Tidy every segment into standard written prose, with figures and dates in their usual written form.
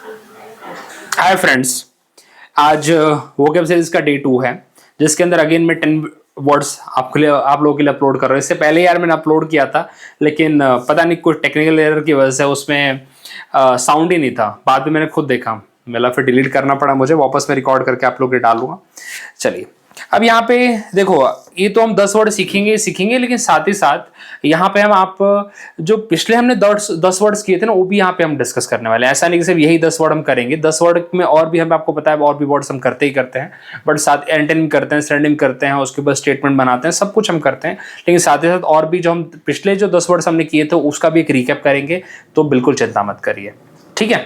Hi friends, आज vocab series का day 2 है, जिसके अंदर अगेन मैं 10 वर्ड्स आप लोगों के लिए अपलोड कर रहा हूँ। इससे पहले यार मैंने अपलोड किया था, लेकिन पता नहीं कुछ टेक्निकल एरर की वजह से उसमें साउंड ही नहीं था। बाद में मैंने खुद देखा, मतलब फिर डिलीट करना पड़ा मुझे, वापस मैं रिकॉर्ड करके आप लोग के डालूंगा। चलिए, अब यहाँ पे देखो, ये तो हम 10 वर्ड सीखेंगे, लेकिन साथ ही साथ यहाँ पे हम आप जो पिछले हमने 10 वर्ड्स किए थे ना, वो भी यहाँ पे हम डिस्कस करने वाले हैं। ऐसा नहीं कि सिर्फ यही 10 वर्ड हम करेंगे, 10 वर्ड में और भी हम आपको पता है और भी वर्ड्स हम करते ही करते हैं, बट साथ एंटोनिम करते हैं, सिनोनिम करते हैं, उसके बाद स्टेटमेंट बनाते हैं, सब कुछ हम करते हैं। लेकिन साथ ही साथ और भी जो हम पिछले जो 10 वर्ड्स हमने किए थे उसका भी एक रिकैप करेंगे, तो बिल्कुल चिंता मत करिए, ठीक है।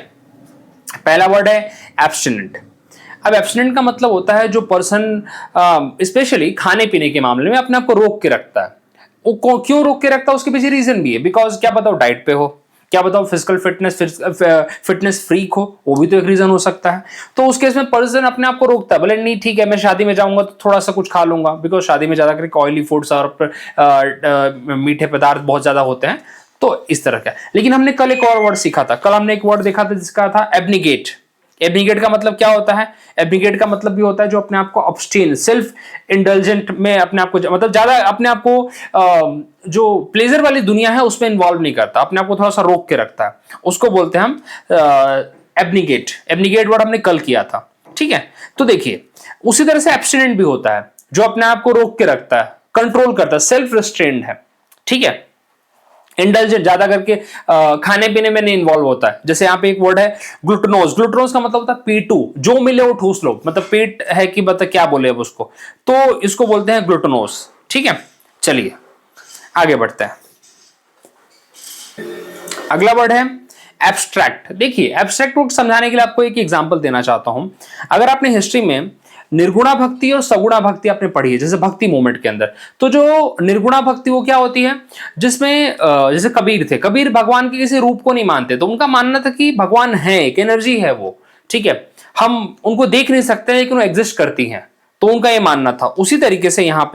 पहला वर्ड है एब्स्टिनेंट। अब एब्स्टिनेंट का मतलब होता है जो पर्सन स्पेशली खाने पीने के मामले में अपने आप को रोक के रखता है। वो क्यों रोक के रखता है, उसके पीछे रीजन भी है। बिकॉज क्या बताओ डाइट पे हो, क्या बताओ फिजिकल फिटनेस फ्रीक हो, वो भी तो एक रीजन हो सकता है। तो उस केस में पर्सन अपने आप को रोकता है, बोले नहीं ठीक है मैं शादी में जाऊंगा तो थोड़ा सा कुछ खा लूंगा, बिकॉज शादी में ज्यादा करके ऑयली फूड्स और मीठे पदार्थ बहुत ज्यादा होते हैं, तो इस तरह का। लेकिन हमने कल एक और वर्ड सीखा था, कल हमने एक वर्ड देखा था जिसका था एब्निगेट। एब्निगेट का मतलब क्या होता है? एब्निगेट का मतलब भी होता है जो अपने आप को अब्सटेन, सेल्फ इंडल्जेंट में अपने आप को, मतलब ज्यादा अपने आप को जो प्लेजर वाली दुनिया है उसमें इन्वॉल्व नहीं करता, अपने आप को थोड़ा सा रोक के रखता है, उसको बोलते हैं हम एब्निगेट। एब्निगेट वर्ड हमने कल किया था, ठीक है। तो देखिए, उसी तरह से एब्स्टिनेंट भी होता है जो अपने आप को रोक के रखता है, कंट्रोल करता है, सेल्फ रिस्ट्रेन्ड है, ठीक है। इंडल्जेंट ज्यादा करके खाने पीने में नहीं इन्वॉल्व होता है। जैसे यहाँ पे एक वर्ड है ग्लूटनोज। ग्लूटनोज का मतलब होता है पेटू, जो मिले वो ठूस लो, मतलब पेट है कि मतलब क्या बोले अब उसको, तो इसको बोलते हैं ग्लूटनोज, ठीक है। चलिए आगे बढ़ते हैं। अगला वर्ड है एब्स्ट्रैक्ट। देखिए, एब्स्ट्रैक्ट को समझाने के लिए आपको एक एग्जांपल देना चाहता हूं। अगर आपने हिस्ट्री में निर्गुणा भक्ति और सगुणा भक्ति आपने पढ़ी है, जैसे भक्ति मूवमेंट के अंदर, तो जो निर्गुणा भक्ति वो क्या होती है, जिसमें जैसे कबीर थे, कबीर भगवान के किसी रूप को नहीं मानते, तो उनका मानना था कि भगवान है, एक एनर्जी है वो, ठीक है, हम उनको देख नहीं सकते लेकिन वो एग्जिस्ट करती हैं, तो उनका ये मानना था। उसी तरीके से यहाँ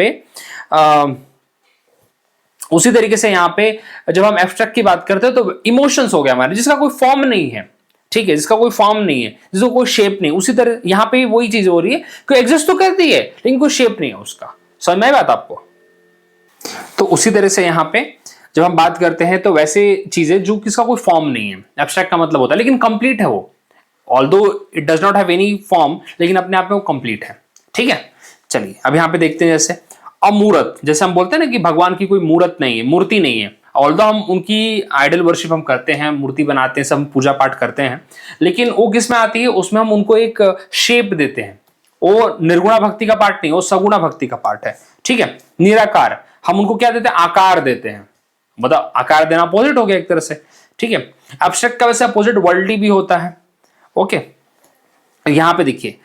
पे जब हम एब्स्ट्रैक्ट की बात करते हैं तो इमोशंस हो गया हमारे, जिसका कोई फॉर्म नहीं है, ठीक है, जिसका कोई फॉर्म नहीं है, जिसका कोई शेप नहीं। उसी तरह यहां पे वही चीज हो रही है कि एग्जिस्ट तो करती है लेकिन कोई शेप नहीं है उसका। समझ में आई बात आपको? तो उसी तरह से यहां पे जब हम बात करते हैं तो वैसे चीजें जो किसका कोई फॉर्म नहीं है, एब्स्ट्रैक्ट का मतलब होता है, लेकिन कंप्लीट है वो, although it does not have any form, लेकिन अपने आप में वो कंप्लीट है, ठीक है। चलिए अब यहां पे देखते हैं, जैसे अमूर्त, जैसे हम बोलते हैं ना कि भगवान की कोई मूर्त नहीं है, मूर्ति नहीं है, ऑल्दो हम उनकी आइडल वर्शिप हम करते हैं, मूर्ति बनाते हैं, सब पूजा पाठ करते हैं, लेकिन वो किस में आती है, उसमें हम उनको एक शेप देते हैं। वो निर्गुणा भक्ति का पार्ट नहीं, वो सगुणा भक्ति का पार्ट है, ठीक है। निराकार, हम उनको क्या देते हैं, आकार देते हैं, मतलब आकार देना अपोजिट हो गया एक तरह से, ठीक है। एब्स्ट्रैक्ट का वैसे अपोजिट वर्ल्डली भी होता है, ओके। यहां पे देखिए,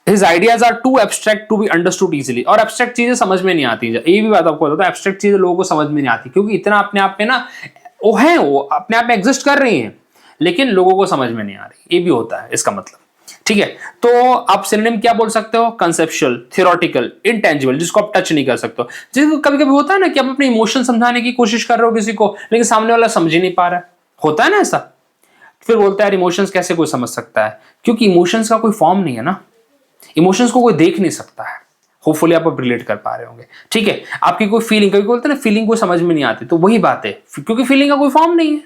His ideas are too abstract to be understood easily। और एब्स्ट्रैक्ट चीजें समझ में नहीं आती, ये भी बात आपको बताता हूं, एब्स्ट्रैक्ट चीजें लोगों को समझ में नहीं आती क्योंकि इतना अपने आप में ना वो अपने आप में एग्जिस्ट कर रही हैं, लेकिन लोगों को समझ में नहीं आ रही, ये भी होता है इसका मतलब, ठीक है। तो आप सिनोनिम क्या बोल सकते हो, कंसेप्चुअल, थियोरेटिकल, इंटेंजिबल, जिसको आप टच नहीं कर सकते हो। जिसको कभी कभी होता है ना कि आप अपने इमोशन समझाने की कोशिश कर रहे हो किसी को, लेकिन सामने वाला समझ ही नहीं पा रहा है, होता है ना ऐसा, फिर बोलता है इमोशंस कैसे कोई समझ सकता है, क्योंकि इमोशंस का कोई फॉर्म नहीं है ना, इमोशंस को कोई देख नहीं सकता है। होपफुली आप रिलेट कर पा रहे होंगे, ठीक है। आपकी कोई फीलिंग, कभी बोलते हैं ना फीलिंग को समझ में नहीं आती, तो वही बात है, क्योंकि फीलिंग का कोई फॉर्म नहीं है।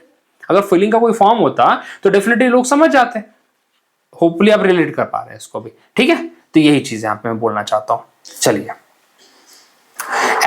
अगर फीलिंग का कोई फॉर्म होता तो डेफिनेटली लोग समझ जाते। होपफुली आप रिलेट कर पा रहे हैं इसको भी, ठीक है। तो यही चीज यहां पे मैं बोलना चाहता हूं। चलिए,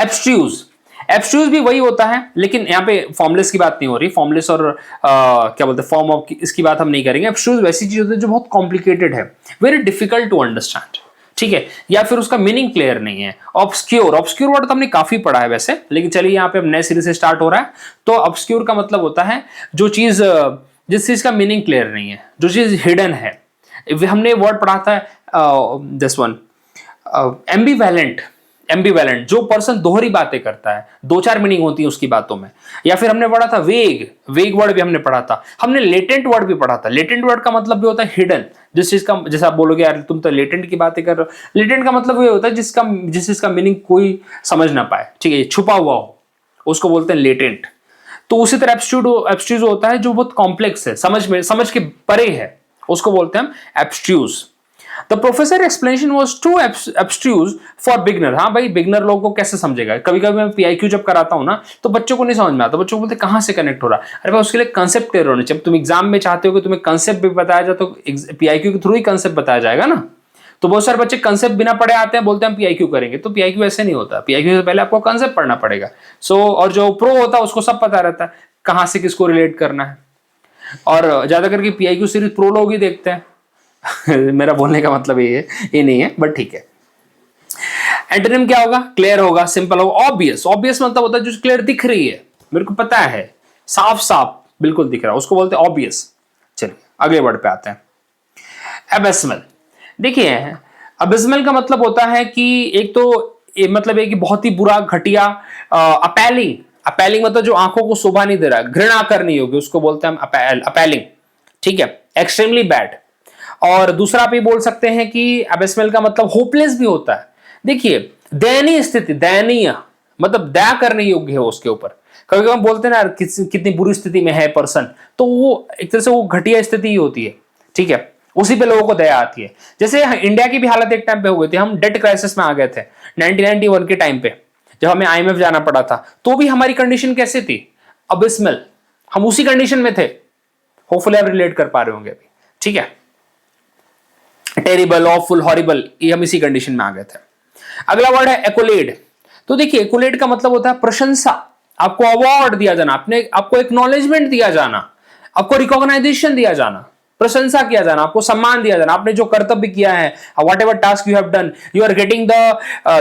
एब्स्ट्रूज। एब्स्ट्रूज भी वही होता है, लेकिन यहाँ पे फॉर्मलेस की बात नहीं हो रही, फॉर्मलेस और क्या बोलते हैं फॉर्म ऑफ, इसकी बात हम नहीं करेंगे। एब्स्ट्रूज वैसी चीज होती है जो बहुत कॉम्प्लिकेटेड है, वेरी डिफिकल्ट टू अंडरस्टैंड, ठीक है, या फिर उसका मीनिंग क्लियर नहीं है। ऑब्सक्योर, ऑब्सक्योर वर्ड तो हमने काफी पढ़ा है वैसे, लेकिन चलिए यहाँ पे अब नए सिरे से स्टार्ट हो रहा है। तो ऑब्सक्योर का मतलब होता है जो चीज, जिस चीज का मीनिंग क्लियर नहीं है, जो चीज हिडन है। हमने वर्ड पढ़ा था दिस वन, एम्बिवैलेंट। एम्बिवैलेंट, जो पर्सन दोहरी बातें करता है, दो चार मीनिंग होती है उसकी बातों में। या फिर हमने पढ़ा था वेग, वेग वर्ड भी हमने पढ़ा था। हमने लेटेंट वर्ड भी पढ़ा था। लेटेंट वर्ड का मतलब भी होता है हिडन, जिस चीज का, जैसे आप बोलोगे यार तुम तो लेटेंट की बातें कर रहे हो, लेटेंट का मतलब ये होता है जिस चीज का मीनिंग कोई समझ ना पाए, ठीक है, छुपा हुआ हो, उसको बोलते हैं लेटेंट। तो उसी तरह एब्स्ट्रूज होता है जो बहुत कॉम्प्लेक्स है, समझ के परे है, उसको बोलते हैं हम abstruse. The professor explanation was too abstruse for beginner. हाँ भाई, बिगनर लोगों को कैसे समझेगा? कभी कभी मैं पीआईक्यू जब कराता हूं ना, तो बच्चों को नहीं समझ में आता, बच्चों को बोलते कहां से कनेक्ट हो रहा है। अरे भाई, उसके लिए कंसेप्ट क्लियर होने चाहिए। तुम एग्जाम में चाहते हो कि तुम्हें कंसेप्ट भी बताया जाए, तो पीआईक्यू के थ्रू ही कंसेप्ट बताया जाएगा ना। तो बहुत सारे बच्चे कंसेप्ट बिना पढ़े आते हैं, बोलते हैं हम पीआईक्यू करेंगे, तो पीआईक्यू ऐसे नहीं होता। पीआईक्यू से पहले आपको कंसेप्ट पढ़ना पड़ेगा। और जो प्रो होता है उसको सब पता रहता है कहां से किसको रिलेट करना है। और ज्यादा करके पीआईक्यू सीरीज प्रो लोग ही देखते हैं। मेरा बोलने का मतलब ये नहीं है, बट ठीक है। एंटोनिम क्या होगा? क्लियर होगा, सिंपल होगा, ऑब्वियस। ऑब्वियस मतलब होता है जो क्लियर दिख रही है, मेरे को पता है, साफ साफ बिल्कुल दिख रहा है, उसको बोलते हैं ऑब्वियस। चलिए अगले वर्ड पे आते हैं। एबेसमल। देखिए, अबिस्मल का मतलब होता है कि एक तो मतलब है कि बहुत ही बुरा, घटिया, अपैलिंग। अपैलिंग मतलब जो आंखों को शोभा नहीं दे रहा, घृणा करनी होगी, उसको बोलते हैं हम अपैलिंग। ठीक है, एक्सट्रीमली बैड। और दूसरा आप ये बोल सकते हैं कि अबिस्मल का मतलब होपलेस भी होता है। देखिए, दयनीय स्थिति, दयनीय मतलब दया करने योग्य है उसके ऊपर। कभी कभी हम बोलते हैं ना कितनी बुरी स्थिति में है पर्सन, तो वो एक तरह से वो घटिया स्थिति ही होती है। ठीक है, उसी पे लोगों को दया आती है। जैसे इंडिया की भी हालत एक टाइम पे हो गई थी, हम डेट क्राइसिस में आ गए थे 1991 के टाइम पे, जब हमें आईएमएफ जाना पड़ा था, तो भी हमारी कंडीशन कैसे थी? अबिस्मल। हम उसी कंडीशन में थे। होपफुली आप रिलेट कर पा रहे होंगे अभी। ठीक है, टेरिबल, ऑफुल, हॉरिबल, ये हम इसी कंडीशन में आ गए थे। अगला वर्ड है एक्कोलेड। तो देखिए, एक्कोलेड का मतलब होता है प्रशंसा, आपको अवार्ड दिया जाना, आपको एक्नॉलेजमेंट दिया जाना, आपको रिकॉग्नाइजेशन दिया जाना, प्रशंसा किया जाना, आपको सम्मान दिया जाना, आपने जो कर्तव्य किया है, whatever task you have done, you are getting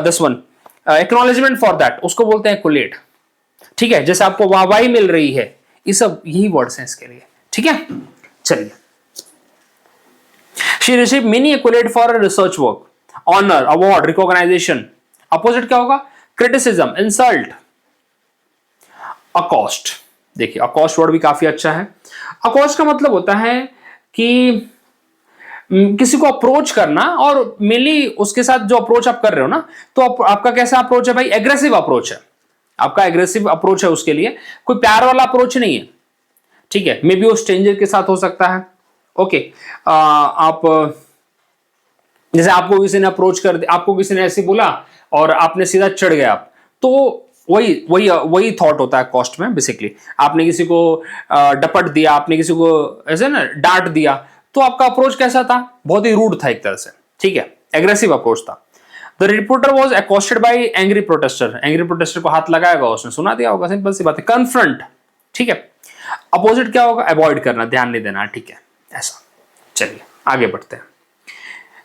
this one acknowledgement for that, उसको बोलते हैं एक्कोलेड। ठीक है, जैसे आपको वाहवाही मिल रही है, ये सब यही वर्ड्स हैं इसके लिए। ठीक है, चलिए। She received many accolades for her research work, honor, award, recognition. Opposite क्या होगा? Criticism, insult, accost. देखिए, accost वर्ड भी काफी अच्छा है। accost का मतलब होता है कि किसी को अप्रोच करना, और मेनली उसके साथ जो अप्रोच आप कर रहे हो ना, तो आपका कैसा अप्रोच है भाई? एग्रेसिव अप्रोच है। आपका एग्रेसिव अप्रोच है उसके लिए, कोई प्यार वाला अप्रोच नहीं है। ठीक है, मे बी वो स्ट्रेंजर के साथ हो सकता है। ओके, आप जैसे आपको किसी ने अप्रोच कर दिया, आपको किसी ने ऐसे बोला और आपने सीधा चढ़ गया आप, तो वही थॉट होता है कॉस्ट में। बेसिकली आपने किसी को डपट दिया, आपने किसी को ऐसे ना डांट दिया, तो आपका अप्रोच कैसा था? बहुत ही रूड था एक तरह से। ठीक है, एग्रेसिव अप्रोच था। The reporter was accosted by angry protester. Angry protester को हाथ लगाएगा, उसने सुना दिया होगा, सिंपल सी बात है। कन्फ्रंट। ठीक है, अपोजिट क्या होगा? अवॉइड करना, ध्यान नहीं देना। ठीक है, ऐसा। चलिए आगे बढ़ते हैं।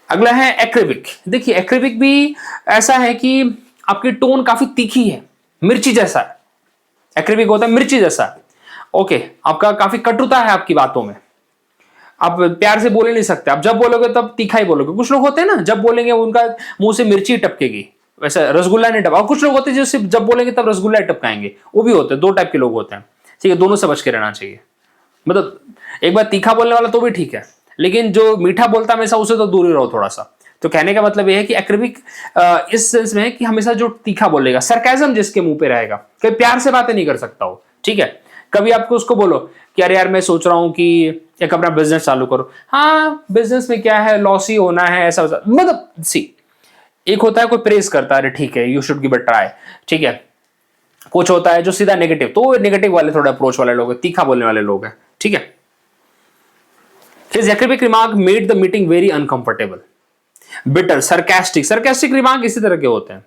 अगला है एक्रिबिक। देखिए, एक्रिबिक भी ऐसा है कि आपकी टोन काफी तीखी है, मिर्ची जैसा है। एक्रिबिक होता है मिर्ची जैसा। ओके, आपका काफी कटुता है आपकी बातों में, आप प्यार से बोल नहीं सकते। आप जब बोलोगे तब तीखा ही बोलोगे। कुछ लोग होते हैं ना, जब बोलेंगे उनका मुंह से मिर्ची टपकेगी, वैसे रसगुल्ला नहीं टपका। और कुछ लोग होते हैं जो सिर्फ जब बोलेंगे तब रसगुल्ला टपकाएंगे, वो भी होते हैं। दो टाइप के लोग होते हैं। ठीक है, दोनों से बच के रहना चाहिए। मतलब एक बार तीखा बोलने वाला तो भी ठीक है, लेकिन जो मीठा बोलता है हमेशा, उसे तो दूर ही रहो थोड़ा सा। तो कहने का मतलब यह है कि एक्रिबिक इस सेंस में है कि हमेशा जो तीखा बोलेगा, सरकाजम जिसके मुंह पे रहेगा, कभी प्यार से बातें नहीं कर सकता हो। ठीक है, कभी आपको उसको बोलो कि अरे यार मैं सोच रहा हूं कि एक अपना बिजनेस चालू करो। हाँ, बिजनेस में क्या है, लॉस ही होना है, ऐसा मतलब सी। एक होता है कोई प्रेस करता है, अरे ठीक है, you should give a try. ठीक है, कुछ होता है जो सीधा नेगेटिव, तो नेगेटिव वाले थोड़ा अप्रोच वाले लोग हैं, तीखा बोलने वाले लोग हैं। ठीक है, His academic remark made the meeting very uncomfortable. Bitter, sarcastic. Sarcastic remark इसी तरह के होते हैं।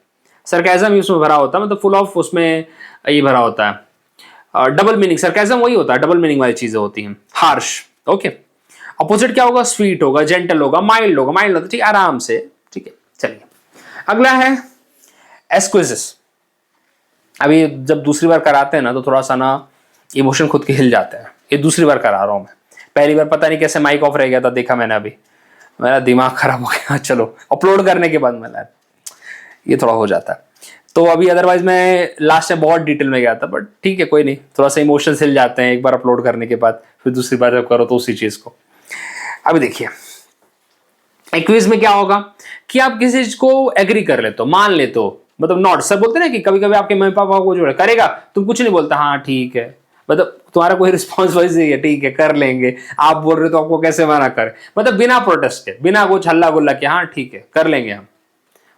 sarcasm उसमें भरा होता है, मतलब full of उसमें ये भरा होता है। डबल मीनिंग, sarcasm वही होता है, डबल मीनिंग वाली चीजें होती हैं। हार्श। ओके, अपोजिट क्या होगा? स्वीट होगा, जेंटल होगा, माइल्ड होगा। माइल्ड होता है ठीक, आराम से। ठीक है, चलिए अगला है एस्क्विजिस। अभी जब दूसरी बार कराते हैं ना, तो थोड़ा सा ना इमोशन खुद के हिल जाते हैं। ये दूसरी बार करा रहा हूं मैं, पहली बार पता नहीं कैसे माइक ऑफ रह गया था, देखा मैंने अभी, मेरा दिमाग खराब हो गया। चलो अपलोड करने के बाद मैंने, ये थोड़ा हो जाता है। तो अभी अदरवाइज मैं लास्ट में बहुत डिटेल में गया था, बट ठीक है कोई नहीं, थोड़ा सा इमोशंस हिल जाते हैं एक बार अपलोड करने के बाद, फिर दूसरी बार जब करो तो उसी चीज को। अभी देखिए, एक्विज में क्या होगा कि आप किसी चीज को एग्री कर लेते हो, मान लेते हो, मतलब नॉट। सब बोलते ना कि कभी कभी आपके मम्मी पापा को जो है करेगा, तुम कुछ नहीं बोलता, हाँ ठीक है, मतलब तुम्हारा कोई रिस्पॉन्सिबिलिटी नहीं है, ठीक है कर लेंगे, आप बोल रहे हो तो आपको कैसे मना करें, मतलब बिना प्रोटेस्ट के, बिना कुछ हल्ला गुल्ला के, हाँ ठीक है कर लेंगे हम।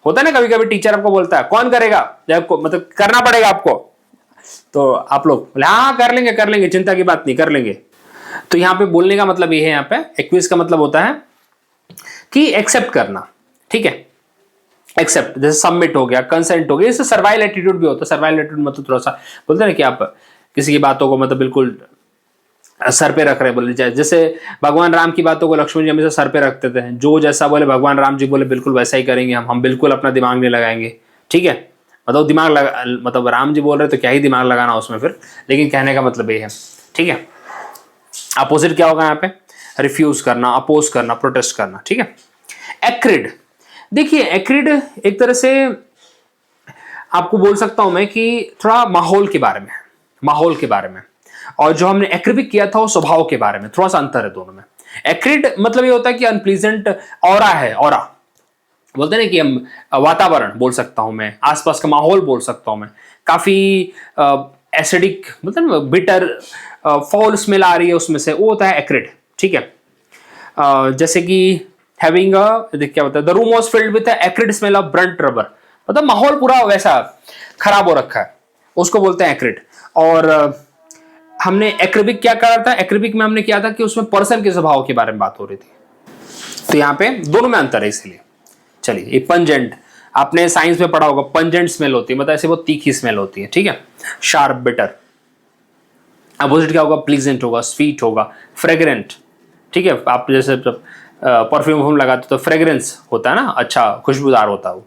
होता है ना कभी कभी टीचर आपको बोलता है कौन करेगा, जब मतलब करना पड़ेगा आपको, तो आप लोग बोले हाँ कर लेंगे चिंता की बात नहीं कर लेंगे। तो यहाँ पे बोलने का मतलब ये है, यहाँ पे एक्विज का मतलब होता है कि एक्सेप्ट करना, ठीक है, एक्सेप्ट, जैसे सबमिट हो गया, कंसेंट हो गया, इससे सर्वाइल एटीट्यूड भी होता है। सर्वाइल एटीट्यूड मतलब थोड़ा सा बोलते हैं ना कि आप किसी की बातों को मतलब बिल्कुल सर पे रख रहे बोले जाए, जैसे भगवान राम की बातों को लक्ष्मण जी हमेशा सर पे रखते थे, जो जैसा बोले भगवान राम जी बोले बिल्कुल वैसा ही करेंगे हम बिल्कुल अपना दिमाग नहीं लगाएंगे, ठीक है, मतलब दिमाग लगा, मतलब राम जी बोल रहे तो क्या ही दिमाग लगाना उसमें फिर, लेकिन कहने का मतलब ये है, ठीक है। अपोजिट क्या होगा यहाँ पे, रिफ्यूज करना, अपोज करना, प्रोटेस्ट करना, ठीक है। एक्रिड, देखिए एक्रिड एक तरह से आपको बोल सकता हूं मैं कि थोड़ा माहौल के बारे में, माहौल के बारे में, और जो हमने एक्रिबिक किया था वो स्वभाव के बारे में, थोड़ा सा अंतर है दोनों में। एक्रिड मतलब ये होता है कि अनप्लीजेंट ऑरा है, ऑरा बोलते हैं ना कि हम वातावरण बोल सकता हूं मैं, आसपास का माहौल बोल सकता हूं मैं, काफी एसिडिक मतलब बिटर फॉल स्मेल आ रही है उसमें से, वो होता है एक्रिड, ठीक है। जैसे कि हैविंग क्या होता है, the room was filled with acrid smell of Brunt rubber, मतलब माहौल पूरा वैसा खराब हो रखा है, उसको बोलते हैं एक्रिड। और हमने एक्रिबिक क्या करा था, एक्रिबिक में हमने किया था कि उसमें पर्सन के स्वभाव के बारे में बात हो रही थी, तो यहाँ पे दोनों में अंतर है इसलिए। चलिए ये पंजेंट, आपने साइंस में पढ़ा होगा, पंजेंट स्मेल होती है, मतलब ऐसे वो तीखी स्मेल होती है, ठीक है, शार्प बिटर। अपोजिट क्या होगा, प्लीजेंट होगा, स्वीट होगा, फ्रेग्रेंट, ठीक है, आप जैसे परफ्यूम लगाते तो फ्रेग्रेंस होता है ना, अच्छा खुशबूदार होता है वो।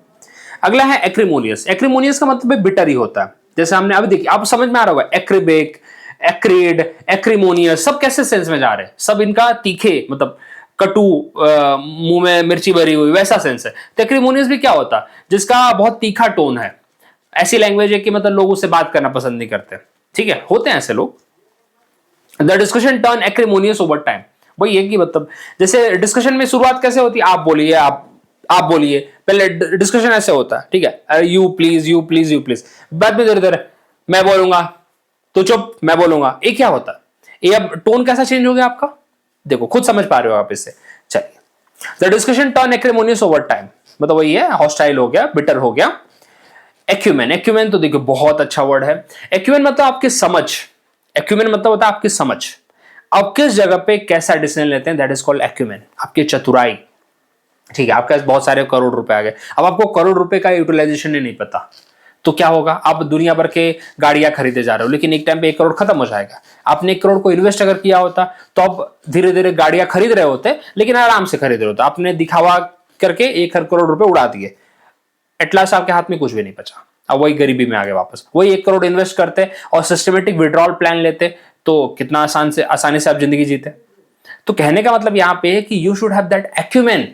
अगला है एक्रिमोनियस, एक्रिमोनियस का मतलब बिटर ही होता है, जैसे हमने अभी देखिए, आप समझ में आ रहा होगा, एक्रिबिक, एक्रिड, एक्रिमोनियस, सब कैसे सेंस में जा रहे हैं, सब इनका तीखे मतलब कटु, मुंह में मिर्ची भरी हुई वैसा सेंस है। तो एक्रिमोनियस भी क्या होता है, जिसका बहुत तीखा टोन है, ऐसी लैंग्वेज है कि मतलब लोग उससे बात करना पसंद नहीं करते, ठीक है, होते हैं ऐसे लोग। The discussion turn एक्रिमोनियस over time, वही है कि मतलब जैसे डिस्कशन में शुरुआत कैसे होती है, आप बोलिए, आप बोलिए, पहले डिस्कशन ऐसे होता है, ठीक है, you please you please you please, बाद में धीरे धीरे मैं बोलूंगा तो चुप, मैं बोलूंगा, ये क्या होता है, ये अब टोन कैसा चेंज हो गया आपका, देखो खुद समझ पा रहे हो आप इससे। चलिए, the discussion turn एक्रिमोनियस over time, मतलब वही है, हॉस्टाइल हो गया, बिटर हो गया। एक्यूमेन, एक्यूमेन तो देखो बहुत अच्छा वर्ड है, एक्यूमेन मतलब आपकी समझ, एक्यूमेन मतलब होता है आपकी समझ, आप किस जगह पे कैसा डिसीजन लेते हैं, दैट इज कॉल्ड एक्यूमेन, आपकी चतुराई, ठीक है। आपके पास बहुत सारे करोड़ रुपए आ गए, अब आपको करोड़ रुपए का यूटिलाइजेशन ही नहीं पता, तो क्या होगा, आप दुनिया भर के गाड़ियां खरीदे जा रहे हो, लेकिन एक टाइम पे 1 करोड़ खत्म हो जाएगा। आपने 1 करोड़ को इन्वेस्ट अगर किया होता तो आप धीरे धीरे गाड़ियां खरीद रहे होते, लेकिन आराम से खरीद रहे होते, आपने दिखावा करके 1 करोड़ रुपए उड़ा दिए, एटलास्ट आपके हाथ में कुछ भी नहीं बचा, अब वही गरीबी में आ गए वापस। वही 1 करोड़ इन्वेस्ट करते और सिस्टमेटिक विड्रॉल प्लान लेते तो कितना आसानी से आप जिंदगी जीते। तो कहने का मतलब यहां पे है कि you should have that acumen.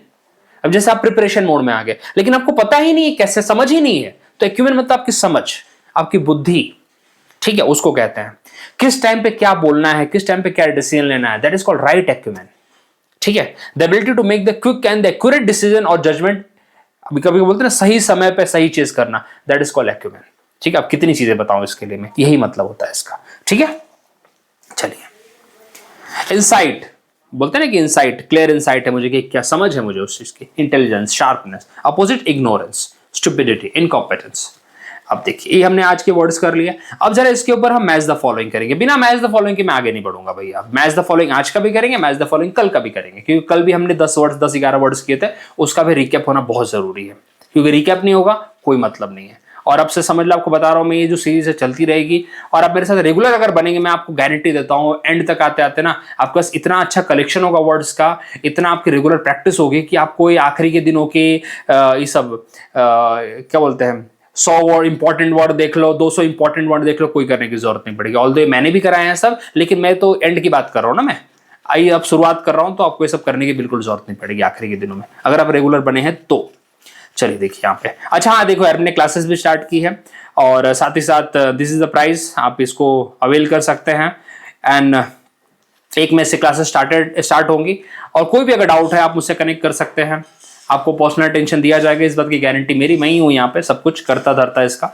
अब जैसे आप प्रिपरेशन मोड में आ गए, लेकिन आपको पता ही नहीं है कैसे, समझ ही नहीं है, तो एक्यूमेन मतलब आपकी समझ, आपकी बुद्धि, ठीक है, उसको कहते हैं। किस टाइम पे क्या बोलना है, किस टाइम पे क्या डिसीजन लेना है, that is called right acumen, ठीक है। The ability to make the quick and the accurate decision और जजमेंट, अभी कभी बोलते हैं ना सही समय पे सही चीज करना, दैट इज कॉल्ड एक्यूमेन, ठीक है। अब कितनी चीजें बताऊं इसके लिए मैं, यही मतलब होता है इसका, ठीक है। चलिए, इंसाइट, बोलते हैं ना कि इंसाइट, क्लियर इंसाइट है मुझे कि क्या समझ है मुझे उस चीज की, intelligence, sharpness. Opposite ignorance, stupidity, incompetence. अब देखिए ये हमने आज के वर्ड्स कर लिए, अब जरा इसके ऊपर हम मैच द फॉलोइंग करेंगे। बिना मैच द फॉलोइंग के मैं आगे नहीं बढ़ूंगा भैया। मैच द फॉलोइंग आज का भी करेंगे, मैच द फॉलोइंग कल का भी करेंगे, क्योंकि कल भी हमने 10-11 वर्ड्स किए थे, उसका भी रिकैप होना बहुत जरूरी है, क्योंकि रिकैप नहीं होगा कोई मतलब नहीं है। और अब से समझ लो, आपको बता रहा हूं मैं, ये जो सीरीज है चलती रहेगी, और आप मेरे साथ रेगुलर अगर बनेंगे, मैं आपको गारंटी देता हूं एंड तक आते आते ना आपके पास इतना अच्छा कलेक्शन होगा वर्ड्स का, इतना आपकी रेगुलर प्रैक्टिस होगी कि आपको ये आखिरी के दिनों के ये सब क्या बोलते हैं 100 वर्ड इंपॉर्टेंट वर्ड देख लो, 200 इंपॉर्टेंट वर्ड देख लो, कोई करने की जरूरत नहीं पड़ेगी। ऑल्दो मैंने भी कराए हैं सब, लेकिन मैं तो एंड की बात कर रहा हूं ना, मैं आइए अब शुरुआत कर रहा हूं, तो आपको ये सब करने की बिल्कुल जरूरत नहीं पड़ेगी आखिरी के दिनों में, अगर आप रेगुलर बने हैं तो। चलिए देखिए यहाँ पे, अच्छा हाँ देखो यार, हमने क्लासेस भी स्टार्ट की है, और साथ ही साथ दिस इज द प्राइस, आप इसको अवेल कर सकते हैं। एंड 1 मई से क्लासेस स्टार्ट होंगी, और कोई भी अगर डाउट है आप मुझसे कनेक्ट कर सकते हैं, आपको पर्सनल अटेंशन दिया जाएगा, इस बात की गारंटी मेरी, मैं ही हूँ यहाँ पे सब कुछ करता धरता इसका,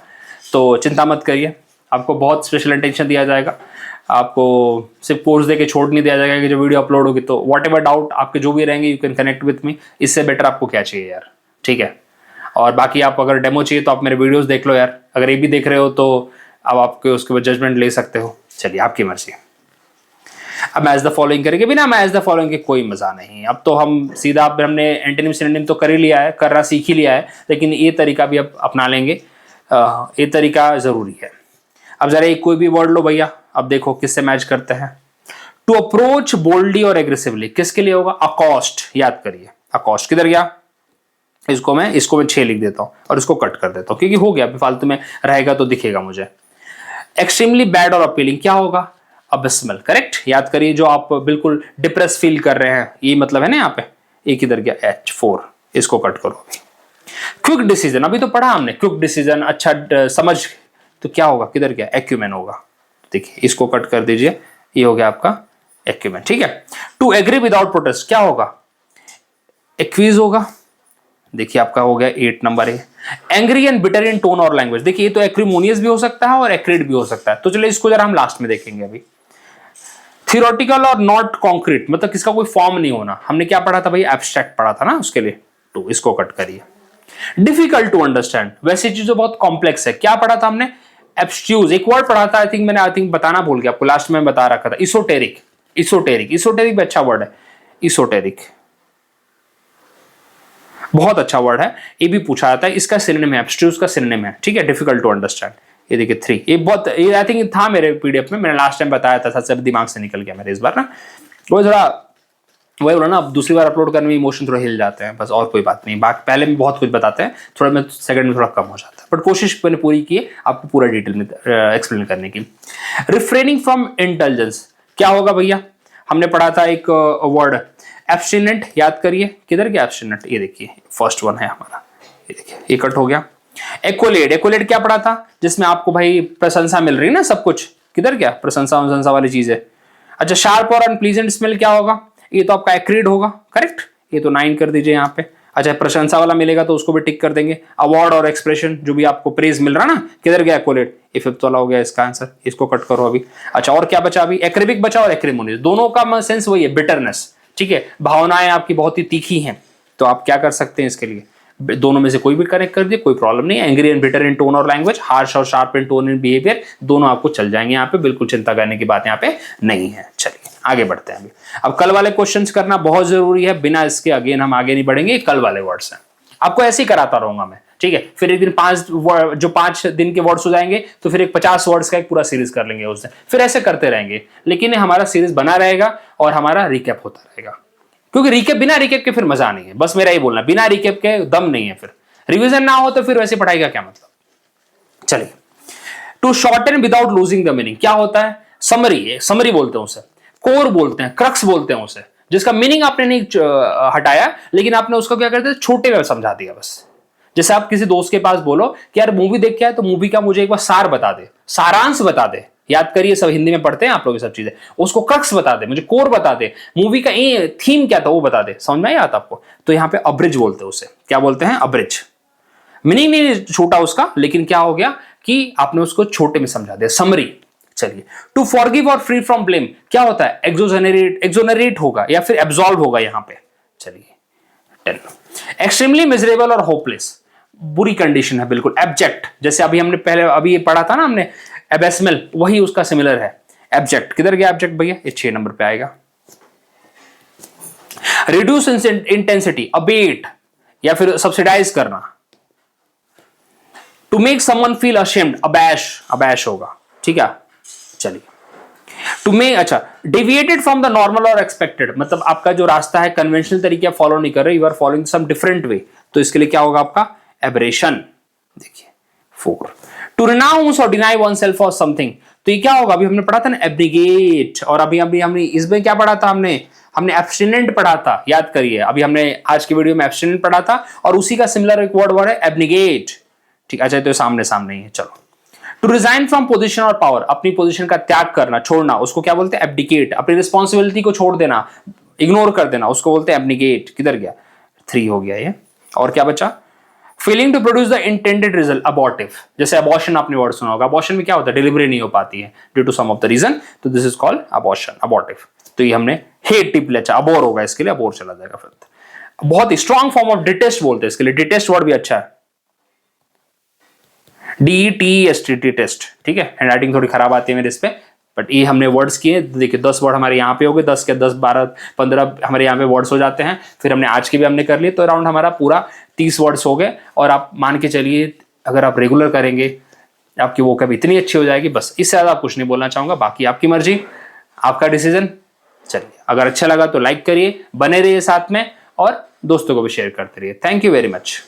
तो चिंता मत करिए, आपको बहुत स्पेशल अटेंशन दिया जाएगा। आपको सिर्फ कोर्स देके छोड़ नहीं दिया जाएगा कि जो वीडियो अपलोड होगी। तो वॉट एवर डाउट आपके जो भी रहेंगे, you can connect with me. इससे बेटर आपको क्या चाहिए यार, ठीक है। और बाकी आप अगर डेमो चाहिए तो आप मेरे वीडियोस देख लो यार। अगर ये भी देख रहे हो तो अब आपके उसके बाद जजमेंट ले सकते हो। चलिए, आपकी मर्जी। अब मैच द फॉलोइंग करेंगे, बिना मैच द फॉलोइंग के कोई मजा नहीं। अब तो हम सीधा, अब हमने एंटोनिम सिनोनिम तो कर ही लिया है, करना सीख ही लिया है, लेकिन ये तरीका भी अब अपना लेंगे। ये तरीका जरूरी है। अब जरा एक कोई भी वर्ड लो भैया, अब देखो किससे मैच करते हैं। टू अप्रोच बोल्डली और एग्रेसिवली किसके लिए होगा? अकॉस्ट। याद करिए, अकॉस्ट किधर गया? इसको मैं 6 लिख देता हूं और इसको कट कर देता हूं, क्योंकि हो गया, फालतू में रहेगा तो दिखेगा मुझे। एक्सट्रीमली बैड और अपीलिंग क्या होगा? अबिस्मल। करेक्ट। याद करिए, जो आप बिल्कुल डिप्रेस फील कर रहे हैं, ये मतलब है ना। यहाँ पे एक किधर गया? H4, इसको कट करो अभी। क्विक डिसीजन, अभी तो पढ़ा हमने, क्विक डिसीजन, अच्छा समझ, तो क्या होगा? किधर गया? एक्यूमेन होगा। देखिए, इसको कट कर दीजिए, ये हो गया आपका एक्यूमेन, ठीक है। टू एग्री विदाउट प्रोटेस्ट क्या होगा? एक्वीज होगा। देखिए, आपका हो गया 8 नंबर है। Angry and bitter in tone और लैंग्वेज, देखिए ये तो एक्रीमोनियस भी हो सकता है और एक्रिड भी हो सकता है। तो चलिए इसको जरा हम लास्ट में देखेंगे अभी। थियोरेटिकल और नॉट कॉन्क्रीट, मतलब किसका कोई फॉर्म नहीं होना। हमने क्या पढ़ा था भाई? एब्स्ट्रैक्ट पढ़ा था ना, उसके लिए। तो इसको कट करिए। डिफिकल्ट टू अंडरस्टैंड, वैसी चीजें बहुत कॉम्प्लेक्स है। क्या पढ़ा था हमने? एब्स्ट्यूज। एक वर्ड पढ़ा था, आई थिंक बताना भूल गया आपको, लास्ट में बता रखा था। इसोटेरिक। इसोटेरिक भी अच्छा वर्ड है, इसोटेरिक बहुत अच्छा वर्ड है। ये भी पूछा जाता है, इसका सिनोनिम है, एब्स्ट्रूज का सिनोनिम है, ठीक है। डिफिकल्ट टू अंडरस्टैंड, ये देखिए 3, ये बहुत, ये आई थिंक था मेरे पीडीएफ में, मैंने लास्ट टाइम बताया था, सब दिमाग से निकल गया मेरे इस बार ना। वो थोड़ा वही बोला ना, अब दूसरी बार अपलोड करने में इमोशन थोड़ा हिल जाते हैं, बस और कोई बात नहीं। बाकी पहले में बहुत कुछ बताते हैं, थोड़ा में सेकंड में थोड़ा कम हो जाता है, बट कोशिश मैंने पूरी की है आपको पूरा डिटेल में एक्सप्लेन करने की। रिफ्रेनिंग फ्रॉम इंटेलिजेंस क्या होगा भैया? हमने पढ़ा था एक वर्ड एब्स्टिनेंट, याद करिए किधर गया एब्स्टिनेंट? ये देखिए फर्स्ट वन है हमारा, ये देखिए ये कट हो गया। एक्वलेट क्या पढ़ा था? जिसमें आपको भाई प्रशंसा मिल रही है ना, सब कुछ किधर गया? प्रशंसा वाली चीज है। अच्छा, शार्प और अनप्लीजेंट स्मेल क्या होगा? ये तो आपका एक्रीड होगा, करेक्ट। ये तो 9 कर दीजिए यहाँ पे। अच्छा, प्रशंसा वाला मिलेगा तो उसको भी टिक कर देंगे। अवार्ड और एक्सप्रेशन, जो भी आपको प्रेज मिल रहा ना, किधर गया? एक्वलेट। ये 5th वाला हो गया इसका आंसर, इसको कट करो अभी। अच्छा, और क्या बचा अभी? एक्रेबिक बचा और एक्रेमोनियस, दोनों का सेंस वही है, बिटरनेस, ठीक है। भावनाएं आपकी बहुत ही तीखी हैं, तो आप क्या कर सकते हैं इसके लिए? दोनों में से कोई भी कनेक्ट कर दिए, कोई प्रॉब्लम नहीं है। Angry and bitter in tone और लैंग्वेज, हार्श और sharp in tone and behaviour, दोनों आपको चल जाएंगे यहाँ पे, बिल्कुल चिंता करने की बात यहाँ पे नहीं है। चलिए आगे बढ़ते हैं अभी। अब कल वाले क्वेश्चंस करना बहुत जरूरी है, बिना इसके अगेन हम आगे नहीं बढ़ेंगे। कल वाले वर्ड्स हैं, आपको ऐसे ही कराता रहूंगा मैं, ठीक है। फिर एक दिन 5 दिन के वर्ड्स हो जाएंगे, तो फिर एक 50 वर्ड्स का एक पूरा सीरीज कर लेंगे उस दिन, फिर ऐसे करते रहेंगे। लेकिन हमारा सीरीज बना रहेगा और हमारा रिकैप होता रहेगा, क्योंकि रिकैप, बिना रिकैप के फिर मजा नहीं है। बस मेरा ही बोलना, बिना रिकैप के दम नहीं है। फिर रिवीजन ना हो तो फिर वैसे पढ़ाई का क्या मतलब? चलिए, to shorten without losing the meaning क्या होता है? समरी बोलते हैं उसे, कोर बोलते हैं, क्रक्स बोलते हैं उसे, जिसका मीनिंग आपने नहीं हटाया, लेकिन आपने उसको क्या करते छोटे में समझा दिया बस। जैसे आप किसी दोस्त के पास बोलो कि यार मूवी देख के आए, तो मूवी का मुझे एक बार सार बता दे, सारांश बता दे। याद करिए, सब हिंदी में पढ़ते हैं आप लोग ये सब चीजें। उसको क्रक्स बता दे, मुझे कोर बता दे, मूवी का थीम क्या था वो बता दे। समझ में आया आपको? तो यहाँ पे अब्रिज बोलते हैं उसे। क्या बोलते हैं? अब्रिज। मीनिंग नहीं छोटा उसका, लेकिन क्या हो गया कि आपने उसको छोटे में समझा दिया, समरी। चलिए, टू फॉरगिव और फ्री फ्रॉम ब्लेम क्या होता है? एक्सोनरेट होगा या फिर एब्सॉल्व होगा यहाँ पे। चलिए 10। एक्सट्रीमली मिजरेबल और होपलेस, बुरी कंडीशन है बिल्कुल। एब्जेक्ट, जैसे अभी ये पढ़ा था ना हमने, एबेसमल, वही उसका सिमिलर है। एब्जेक्ट किधर गया? एब्जेक्ट भैया ये 6 नंबर पे आएगा। रिड्यूस इंटेंसिटी, अबेट या फिर सब्सिडाइज करना। To make someone feel ashamed, abash होगा, ठीक है। चलिए, टू मेक, अच्छा, डेविएटेड फ्रॉम द नॉर्मल और एक्सपेक्टेड, मतलब आपका जो रास्ता है कन्वेंशनल तरीके फॉलो नहीं कर रहे, you are following some different way, तो इसके लिए क्या होगा आपका? एबरेशन। देखिए 4। टू रिनाउंस और deny oneself for something, तो ये क्या होगा? अभी हमने पढ़ा था ना एब्निगेट, और अभी हमने इसमें क्या पढ़ा था? हमने एब्स्टिनेंट पढ़ा था, याद करिए। अभी हमने आज की वीडियो में एब्स्टिनेंट पढ़ा था, और उसी का सिमिलर एक वर्ड है एब्निगेट, ठीक। अच्छा, तो सामने ही है। चलो, टू रिजाइन फ्रॉम पोजीशन और पावर, अपनी पोजीशन का त्याग करना, छोड़ना, उसको क्या बोलते हैं? एब्डिकेट। अपनी रिस्पॉन्सिबिलिटी को छोड़ देना, इग्नोर कर देना, उसको बोलते हैं एब्निगेट। किधर गया? 3 हो गया ये। और क्या बचा? Failing to produce the intended result, abortive, जैसे अबॉर्शन आपने वर्ड सुना होगा, अबॉर्शन में क्या होता है, डिलीवरी नहीं हो पाती है due to some of the reason, तो this is called abortion, abortive. तो ये हमने हेट टिप लिया, अबोर होगा इसके लिए, अबोर चला जाएगा फिर। बहुत ही स्ट्रॉन्ग फॉर्म ऑफ डिटेस्ट बोलते हैं इसके लिए, डिटेस्ट वर्ड भी अच्छा है, DETEST, टेस्ट, ठीक है। हैंड राइटिंग थोड़ी खराब आती है मेरे इस पे, बट ये हमने वर्ड्स किए, देखिए 10 वर्ड हमारे यहाँ पे हो गए, 10 के 10 12 15 हमारे यहाँ पे वर्ड्स हो जाते हैं। फिर हमने आज के भी हमने कर लिए, तो अराउंड हमारा पूरा 30 वर्ड्स हो गए। और आप मान के चलिए अगर आप रेगुलर करेंगे आपकी वो कभी इतनी अच्छी हो जाएगी, बस इससे ज़्यादा आप कुछ नहीं बोलना चाहूँगा, बाकी आपकी मर्जी, आपका डिसीजन। चलिए, अगर अच्छा लगा तो लाइक करिए, बने रहिए साथ में और दोस्तों को भी शेयर करते रहिए। Thank you very much.